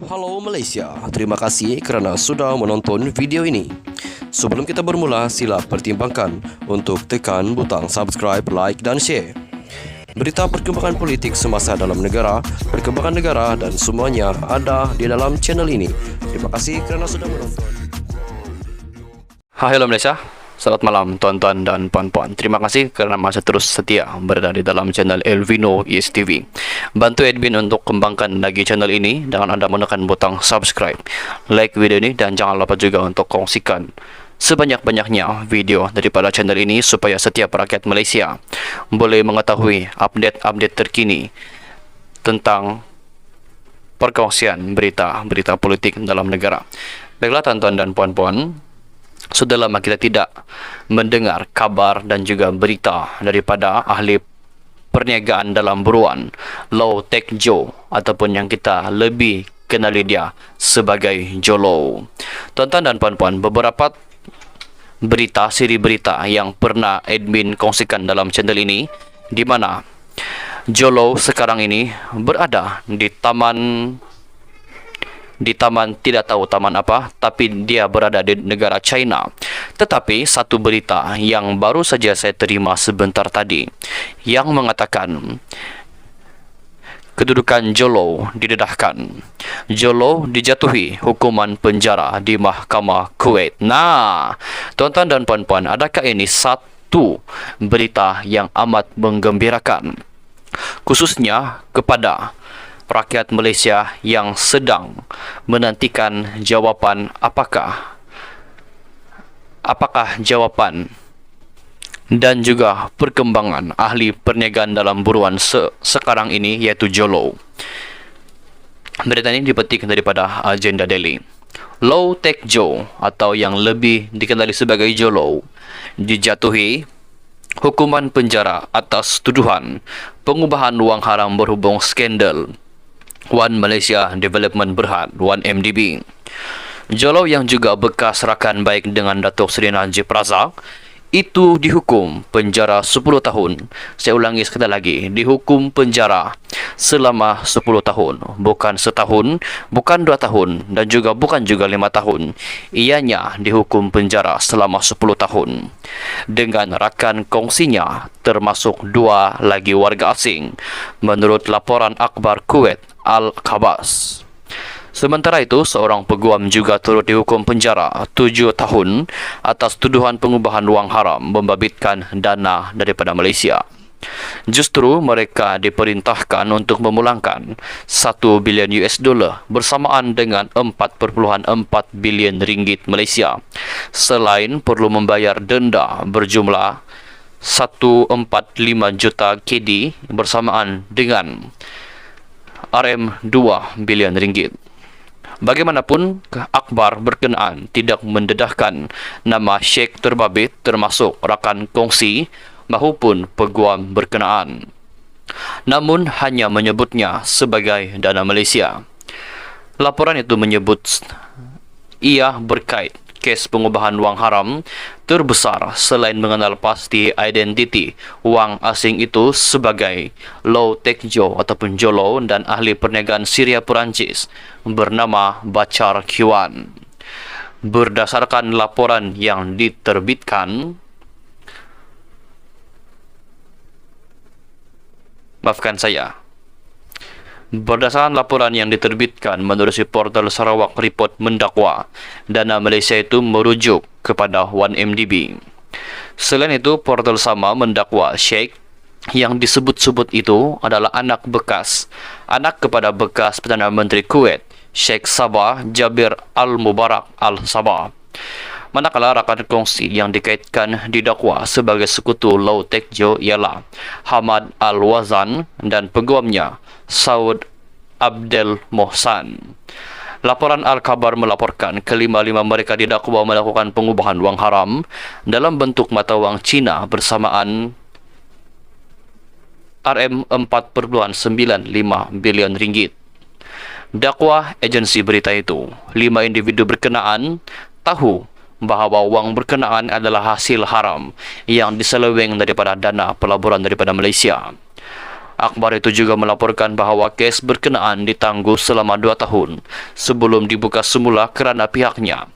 Halo Malaysia, terima kasih kerana sudah menonton video ini. Sebelum kita bermula, sila pertimbangkan untuk tekan butang subscribe, like dan share. Berita perkembangan politik semasa dalam negara, perkembangan negara dan semuanya ada di dalam channel ini. Terima kasih kerana sudah menonton. Hai, hello Malaysia. Selamat malam tuan-tuan dan puan-puan. Terima kasih kerana masih terus setia berada di dalam channel Elvino ESTV. Bantu admin untuk kembangkan lagi channel ini dengan anda menekan butang subscribe, like video ini dan jangan lupa juga untuk kongsikan sebanyak-banyaknya video daripada channel ini supaya setiap rakyat Malaysia boleh mengetahui update-update terkini tentang perkongsian berita-berita politik dalam negara. Baiklah tuan-tuan dan puan-puan, sudah lama kita tidak mendengar kabar dan juga berita daripada ahli perniagaan dalam buruan Low Tech Joe ataupun yang kita lebih kenali dia sebagai Jolo. Tuan-tuan dan puan-puan, beberapa berita, siri berita yang pernah admin kongsikan dalam channel ini di mana Jolo sekarang ini berada di taman tidak tahu taman apa, tapi dia berada di negara China. Tetapi satu berita yang baru saja saya terima sebentar tadi yang mengatakan kedudukan Jolo didedahkan. Jolo dijatuhi hukuman penjara di Mahkamah Kuwait. Nah, tuan-tuan dan puan-puan, adakah ini satu berita yang amat menggembirakan, khususnya kepada rakyat Malaysia yang sedang menantikan jawapan apakah jawapan dan juga perkembangan ahli perniagaan dalam buruan sekarang ini, yaitu Jolo. Berita ini dipetik daripada Agenda Daily. Low Tech Joe atau yang lebih dikenali sebagai Jolo dijatuhi hukuman penjara atas tuduhan pengubahan wang haram berhubung skandal One Malaysia Development Berhad, 1MDB. Jolo yang juga bekas rakan baik dengan Datuk Seri Najib Razak itu dihukum penjara 10 tahun. Saya ulangi sekali lagi, dihukum penjara selama 10 tahun. Bukan setahun, bukan 2 tahun dan juga bukan juga 5 tahun. Ianya dihukum penjara selama 10 tahun. Dengan rakan kongsinya termasuk 2 lagi warga asing menurut laporan akhbar Kuwait Al-Khabas. Sementara itu, seorang peguam juga turut dihukum penjara 7 tahun atas tuduhan pengubahan wang haram membabitkan dana daripada Malaysia. Justru mereka diperintahkan untuk memulangkan 1 bilion US dollar bersamaan dengan 4.4 bilion ringgit Malaysia, selain perlu membayar denda berjumlah 145 juta KD bersamaan dengan RM2 bilion ringgit. Bagaimanapun, akhbar berkenaan tidak mendedahkan nama Sheikh terbabit termasuk rakan kongsi maupun peguam berkenaan, namun hanya menyebutnya sebagai dana Malaysia. Laporan itu menyebut ia berkait kes pengubahan wang haram terbesar selain mengenal pasti identiti wang asing itu sebagai Low Tech Joe ataupun Jolo dan ahli perniagaan Syria Perancis bernama Bachar Kiwan. Berdasarkan laporan yang diterbitkan, berdasarkan laporan yang diterbitkan menerusi portal Sarawak Report mendakwa dana Malaysia itu merujuk kepada 1MDB. Selain itu, portal sama mendakwa Sheikh yang disebut-sebut itu adalah anak kepada bekas Perdana Menteri Kuwait, Sheikh Sabah Jabir Al-Mubarak Al-Sabah. Manakala rakan kongsi yang dikaitkan didakwa sebagai sekutu Low Tech Joe ialah Hamad Al-Wazan dan peguamnya Saud Abdel Mohsan. Laporan Al-Khabar melaporkan kelima-lima mereka didakwa melakukan pengubahan wang haram dalam bentuk mata wang Cina bersamaan RM4.95 bilion ringgit. Dakwa agensi berita itu, 5 individu berkenaan tahu bahawa wang berkenaan adalah hasil haram yang diseleweng daripada dana pelaburan daripada Malaysia. Akhbar itu juga melaporkan bahawa kes berkenaan ditangguh selama 2 tahun sebelum dibuka semula kerana pihaknya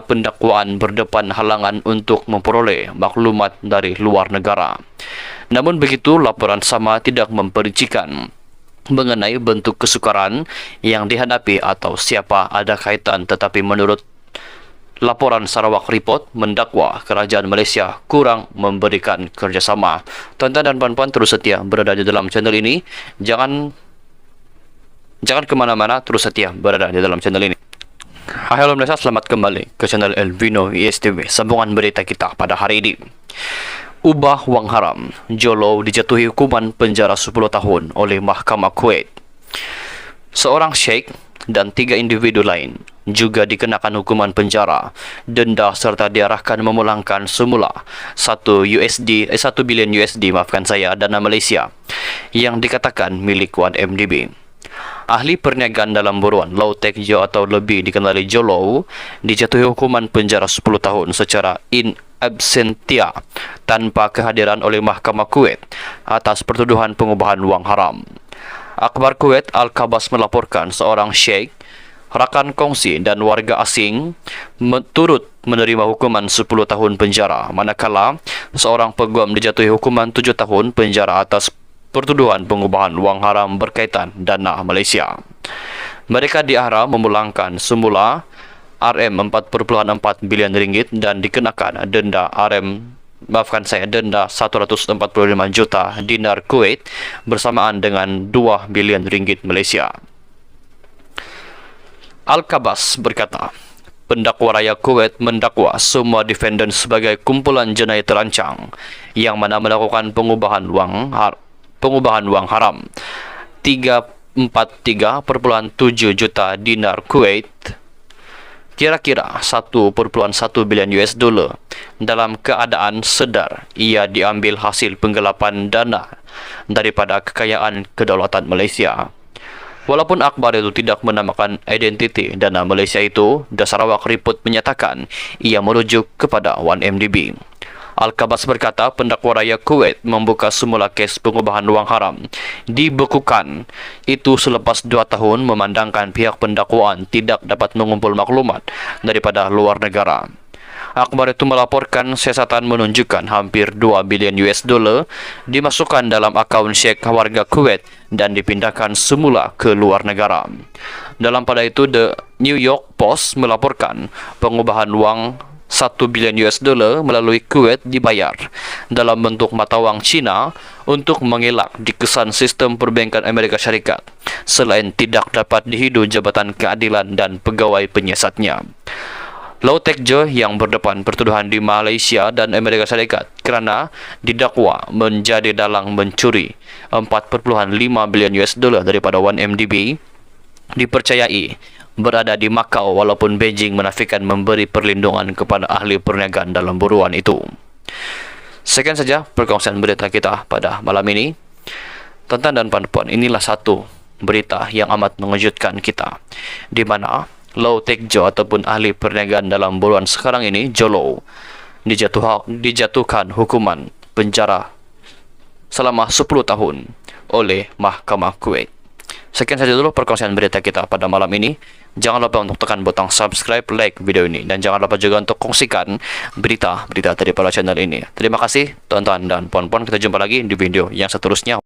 pendakwaan berdepan halangan untuk memperoleh maklumat dari luar negara. Namun begitu, laporan sama tidak memperincikan mengenai bentuk kesukaran yang dihadapi atau siapa ada kaitan, tetapi menurut laporan Sarawak Report mendakwa kerajaan Malaysia kurang memberikan kerjasama. Tuan-tuan dan puan-puan, terus setia berada di dalam channel ini. Jangan ke mana-mana, terus setia berada di dalam channel ini. Hai halo Malaysia, selamat kembali ke channel Elvino ISTV. Sambungan berita kita pada hari ini. Ubah wang haram, Jolo dijatuhi hukuman penjara 10 tahun oleh Mahkamah Kuwait. Seorang syekh dan 3 individu lain juga dikenakan hukuman penjara, denda serta diarahkan memulangkan semula 1 bilion USD dana Malaysia yang dikatakan milik 1MDB. Ahli perniagaan dalam buruan Lau Tek Jo atau lebih dikenali Jolo dijatuhi hukuman penjara 10 tahun secara in absentia tanpa kehadiran oleh Mahkamah Kuwait atas pertuduhan pengubahan wang haram. Akhbar Kuwait Al-Kabas melaporkan seorang syekh, rakan kongsi dan warga asing turut menerima hukuman 10 tahun penjara, manakala seorang peguam dijatuhi hukuman 7 tahun penjara atas pertuduhan pengubahan wang haram berkaitan dana Malaysia. Mereka diarah memulangkan semula RM4.4 bilion ringgit dan dikenakan denda denda 145 juta dinar Kuwait bersamaan dengan 2 bilion ringgit Malaysia. Al-Kabas berkata, pendakwa raya Kuwait mendakwa semua defendant sebagai kumpulan jenayah terancang yang mana melakukan pengubahan wang haram 343.7 juta dinar Kuwait, kira-kira 1.1 bilion US dollar, dalam keadaan sedar ia diambil hasil penggelapan dana daripada kekayaan kedaulatan Malaysia. Walaupun akhbar itu tidak menamakan identiti dana Malaysia itu, The Sarawak Report menyatakan ia merujuk kepada 1MDB. Al-Kabas berkata pendakwa raya Kuwait membuka semula kes pengubahan wang haram dibekukan itu selepas 2 tahun memandangkan pihak pendakwaan tidak dapat mengumpul maklumat daripada luar negara. Akhbar itu melaporkan siasatan menunjukkan hampir 2 bilion US dollar dimasukkan dalam akaun syekh warga Kuwait dan dipindahkan semula ke luar negara. Dalam pada itu, The New York Post melaporkan pengubahan wang 1 bilion US dollar melalui Kuwait dibayar dalam bentuk mata wang Cina untuk mengelak dikesan sistem perbankan Amerika Syarikat selain tidak dapat dihidu Jabatan Keadilan dan pegawai penyiasatnya. Lau Tek Jo yang berdepan pertuduhan di Malaysia dan Amerika Syarikat kerana didakwa menjadi dalang mencuri 4.5 bilion US dollar daripada 1MDB dipercayai berada di Macau, walaupun Beijing menafikan memberi perlindungan kepada ahli perniagaan dalam buruan itu. Sekian saja perkongsian berita kita pada malam ini. Tuan-tuan dan puan-puan, inilah satu berita yang amat mengejutkan kita, di mana Lau Tek Jo ataupun ahli perniagaan dalam buruan sekarang ini, Jolo, dijatuhkan hukuman penjara selama 10 tahun oleh Mahkamah Kuwait. Sekian saja dulu perkongsian berita kita pada malam ini. Jangan lupa untuk tekan butang subscribe, like video ini, dan jangan lupa juga untuk kongsikan berita-berita daripada channel ini. Terima kasih tuan-tuan dan puan-puan. Kita jumpa lagi di video yang seterusnya.